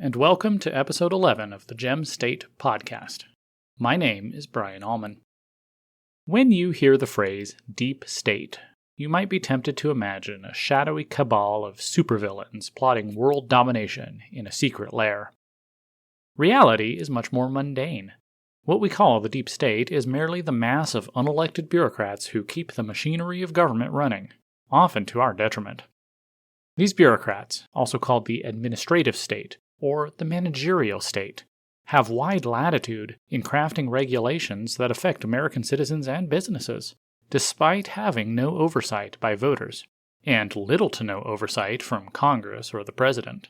and welcome to episode 11 of the Gem State podcast. My name is Brian Allman. When you hear the phrase deep state, you might be tempted to imagine a shadowy cabal of supervillains plotting world domination in a secret lair. Reality is much more mundane. What we call the deep state is merely the mass of unelected bureaucrats who keep the machinery of government running, often to our detriment. These bureaucrats, also called the administrative state or the managerial state, have wide latitude in crafting regulations that affect American citizens and businesses, despite having no oversight by voters, and little to no oversight from Congress or the president.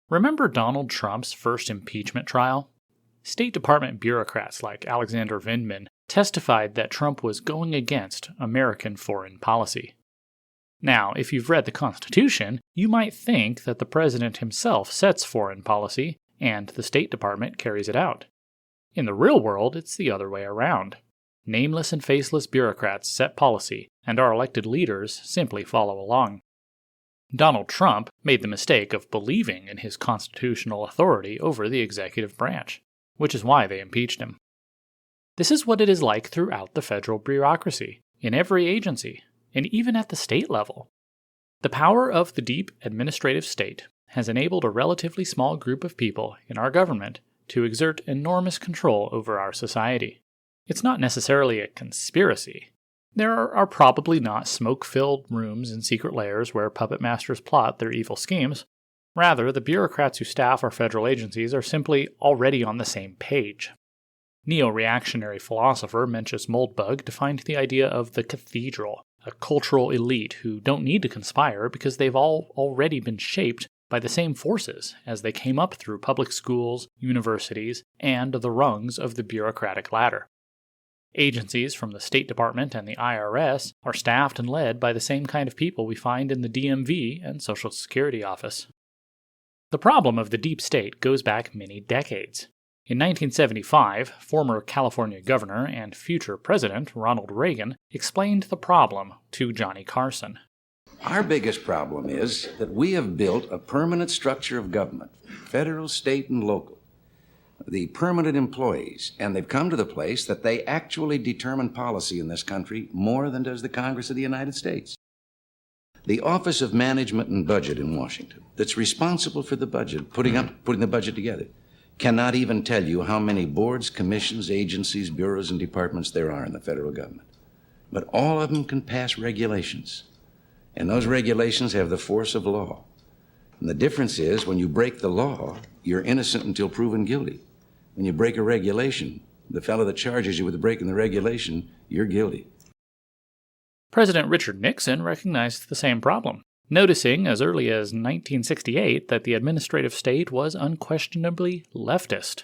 Remember Donald Trump's first impeachment trial? State Department bureaucrats like Alexander Vindman testified that Trump was going against American foreign policy. Now, if you've read the Constitution, you might think that the president himself sets foreign policy and the State Department carries it out. In the real world, it's the other way around. Nameless and faceless bureaucrats set policy, and our elected leaders simply follow along. Donald Trump made the mistake of believing in his constitutional authority over the executive branch, which is why they impeached him. This is what it is like throughout the federal bureaucracy, in every agency, and even at the state level. The power of the deep administrative state has enabled a relatively small group of people in our government to exert enormous control over our society. It's not necessarily a conspiracy. There are probably not smoke-filled rooms and secret lairs where puppet masters plot their evil schemes. Rather, the bureaucrats who staff our federal agencies are simply already on the same page. Neo-reactionary philosopher Mencius Moldbug defined the idea of the cathedral, a cultural elite who don't need to conspire because they've all already been shaped by the same forces as they came up through public schools, universities, and the rungs of the bureaucratic ladder. Agencies from the State Department and the IRS are staffed and led by the same kind of people we find in the DMV and Social Security Office. The problem of the deep state goes back many decades. In 1975, former California governor and future president Ronald Reagan explained the problem to Johnny Carson. Our biggest problem is that we have built a permanent structure of government, federal, state, and local. The permanent employees, and they've come to the place that they actually determine policy in this country more than does the Congress of the United States. The Office of Management and Budget in Washington, that's responsible for the budget, putting the budget together, cannot even tell you how many boards, commissions, agencies, bureaus, and departments there are in the federal government. But all of them can pass regulations, and those regulations have the force of law. And the difference is, when you break the law, you're innocent until proven guilty. When you break a regulation, the fellow that charges you with breaking the regulation, you're guilty. President Richard Nixon recognized the same problem, noticing as early as 1968 that the administrative state was unquestionably leftist.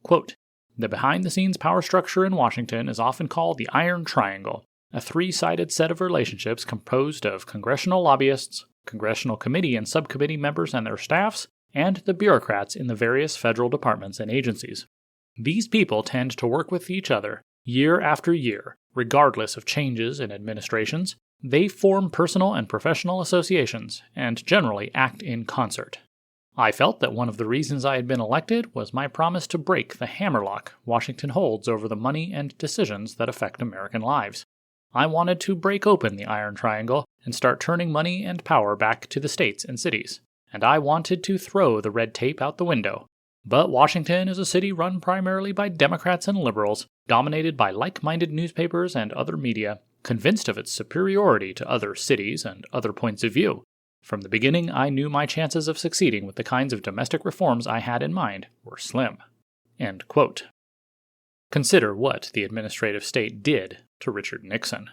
Quote, "The behind-the-scenes power structure in Washington is often called the Iron Triangle, a three-sided set of relationships composed of congressional lobbyists, congressional committee and subcommittee members and their staffs, and the bureaucrats in the various federal departments and agencies. These people tend to work with each other year after year, regardless of changes in administrations. They form personal and professional associations and generally act in concert. I felt that one of the reasons I had been elected was my promise to break the hammerlock Washington holds over the money and decisions that affect American lives. I wanted to break open the Iron Triangle and start turning money and power back to the states and cities. And I wanted to throw the red tape out the window. But Washington is a city run primarily by Democrats and liberals, dominated by like-minded newspapers and other media, convinced of its superiority to other cities and other points of view. From the beginning, I knew my chances of succeeding with the kinds of domestic reforms I had in mind were slim." End quote. Consider what the administrative state did to Richard Nixon.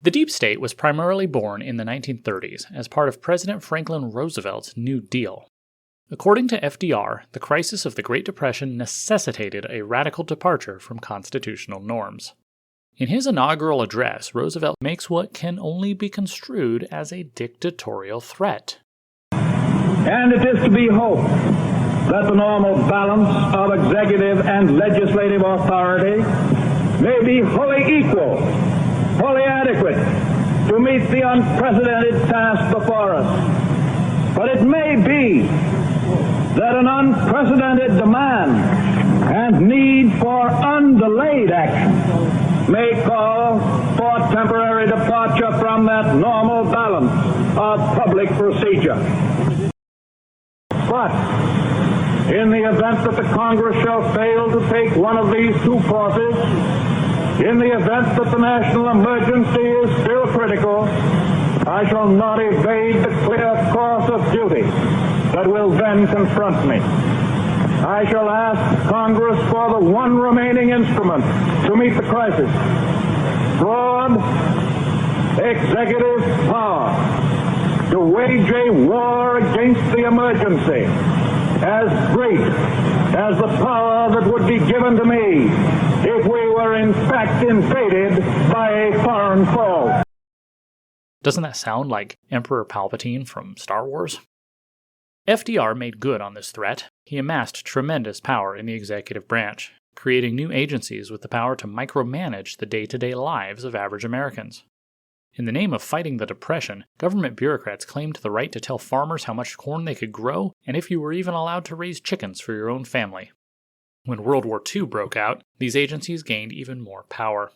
The deep state was primarily born in the 1930s as part of President Franklin Roosevelt's New Deal. According to FDR, the crisis of the Great Depression necessitated a radical departure from constitutional norms. In his inaugural address, Roosevelt makes what can only be construed as a dictatorial threat. And it is to be hoped that the normal balance of executive and legislative authority may be wholly equal, wholly adequate to meet the unprecedented task before us. But it may be that an unprecedented demand and need for undelayed action may call for temporary departure from that normal balance of public procedure. But in the event that the Congress shall fail to take one of these two courses, in the event that the national emergency is still critical, I shall not evade the clear course of duty that will then confront me. I shall ask Congress for the one remaining instrument to meet the crisis: broad executive power to wage a war against the emergency as great as the power that would be given to me if we were in fact invaded by a foreign foe. Doesn't that sound like Emperor Palpatine from Star Wars? FDR made good on this threat. He amassed tremendous power in the executive branch, creating new agencies with the power to micromanage the day-to-day lives of average Americans. In the name of fighting the Depression, government bureaucrats claimed the right to tell farmers how much corn they could grow and if you were even allowed to raise chickens for your own family. When World War II broke out, these agencies gained even more power.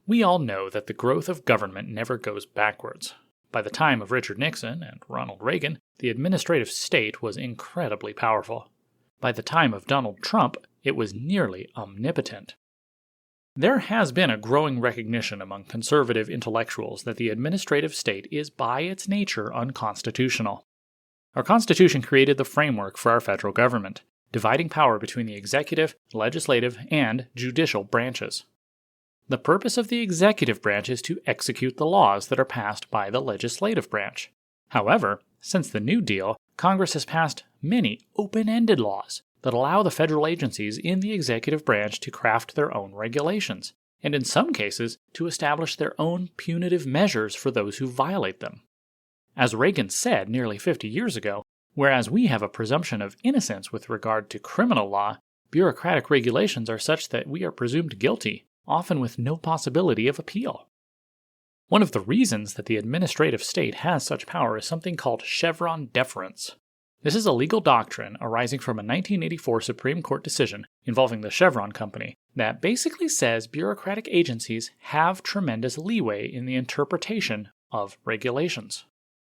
We all know that the growth of government never goes backwards. By the time of Richard Nixon and Ronald Reagan, the administrative state was incredibly powerful. By the time of Donald Trump, it was nearly omnipotent. There has been a growing recognition among conservative intellectuals that the administrative state is by its nature unconstitutional. Our Constitution created the framework for our federal government, dividing power between the executive, legislative, and judicial branches. The purpose of the executive branch is to execute the laws that are passed by the legislative branch. However, since the New Deal, Congress has passed many open-ended laws that allow the federal agencies in the executive branch to craft their own regulations, and in some cases, to establish their own punitive measures for those who violate them. As Reagan said nearly 50 years ago, whereas we have a presumption of innocence with regard to criminal law, bureaucratic regulations are such that we are presumed guilty, often with no possibility of appeal. One of the reasons that the administrative state has such power is something called Chevron deference. This is a legal doctrine arising from a 1984 Supreme Court decision involving the Chevron Company that basically says bureaucratic agencies have tremendous leeway in the interpretation of regulations.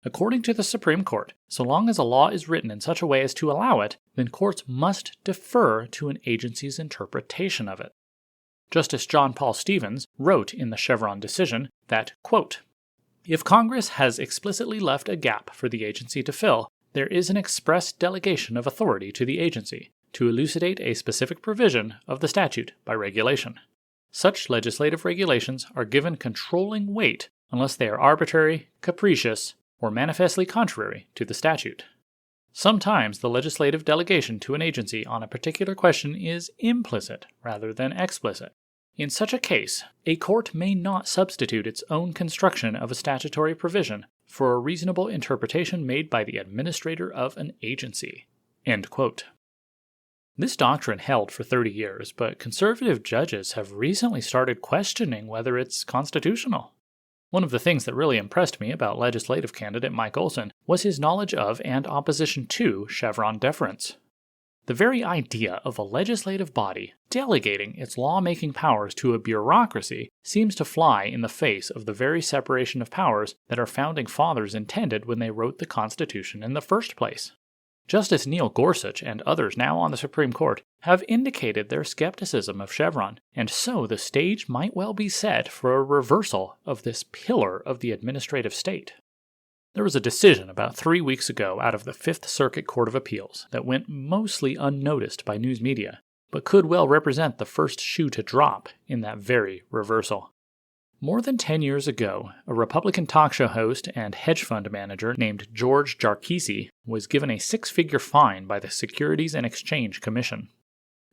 According to the Supreme Court, so long as a law is written in such a way as to allow it, then courts must defer to an agency's interpretation of it. Justice John Paul Stevens wrote in the Chevron decision that, quote, "If Congress has explicitly left a gap for the agency to fill, there is an express delegation of authority to the agency to elucidate a specific provision of the statute by regulation. Such legislative regulations are given controlling weight unless they are arbitrary, capricious, or manifestly contrary to the statute. Sometimes the legislative delegation to an agency on a particular question is implicit rather than explicit. In such a case, a court may not substitute its own construction of a statutory provision for a reasonable interpretation made by the administrator of an agency." End quote. This doctrine held for 30 years, but conservative judges have recently started questioning whether it's constitutional. One of the things that really impressed me about legislative candidate Mike Olson was his knowledge of and opposition to Chevron deference. The very idea of a legislative body delegating its lawmaking powers to a bureaucracy seems to fly in the face of the very separation of powers that our founding fathers intended when they wrote the Constitution in the first place. Justice Neil Gorsuch and others now on the Supreme Court have indicated their skepticism of Chevron, and so the stage might well be set for a reversal of this pillar of the administrative state. There was a decision about 3 weeks ago out of the Fifth Circuit Court of Appeals that went mostly unnoticed by news media, but could well represent the first shoe to drop in that very reversal. More than 10 years ago, a Republican talk show host and hedge fund manager named George Jarkisi was given a 6-figure fine by the Securities and Exchange Commission.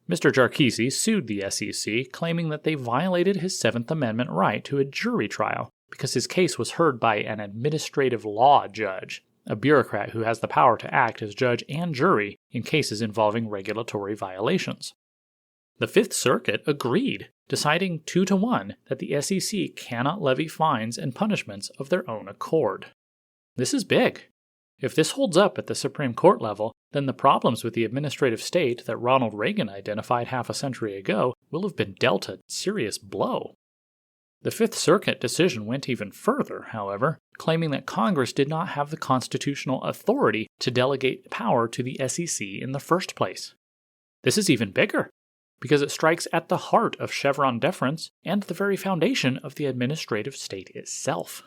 Mr. Jarkisi sued the SEC, claiming that they violated his Seventh Amendment right to a jury trial because his case was heard by an administrative law judge, a bureaucrat who has the power to act as judge and jury in cases involving regulatory violations. The Fifth Circuit agreed, deciding 2-1 that the SEC cannot levy fines and punishments of their own accord. This is big. If this holds up at the Supreme Court level, then the problems with the administrative state that Ronald Reagan identified half a century ago will have been dealt a serious blow. The Fifth Circuit decision went even further, however, claiming that Congress did not have the constitutional authority to delegate power to the SEC in the first place. This is even bigger, because it strikes at the heart of Chevron deference and the very foundation of the administrative state itself.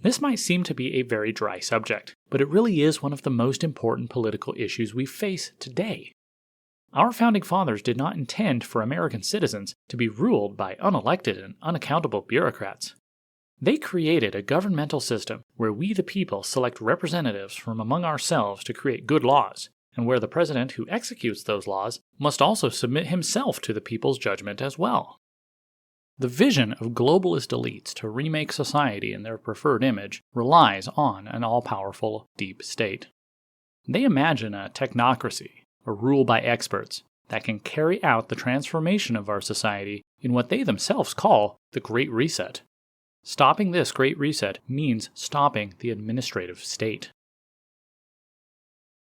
This might seem to be a very dry subject, but it really is one of the most important political issues we face today. Our founding fathers did not intend for American citizens to be ruled by unelected and unaccountable bureaucrats. They created a governmental system where we the people select representatives from among ourselves to create good laws, and where the president who executes those laws must also submit himself to the people's judgment as well. The vision of globalist elites to remake society in their preferred image relies on an all-powerful deep state. They imagine a technocracy, a rule by experts, that can carry out the transformation of our society in what they themselves call the Great Reset. Stopping this Great Reset means stopping the administrative state.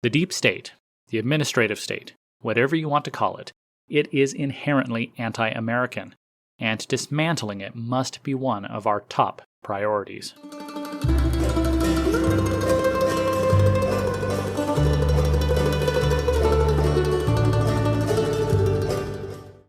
The deep state, the administrative state, whatever you want to call it, it is inherently anti-American, and dismantling it must be one of our top priorities.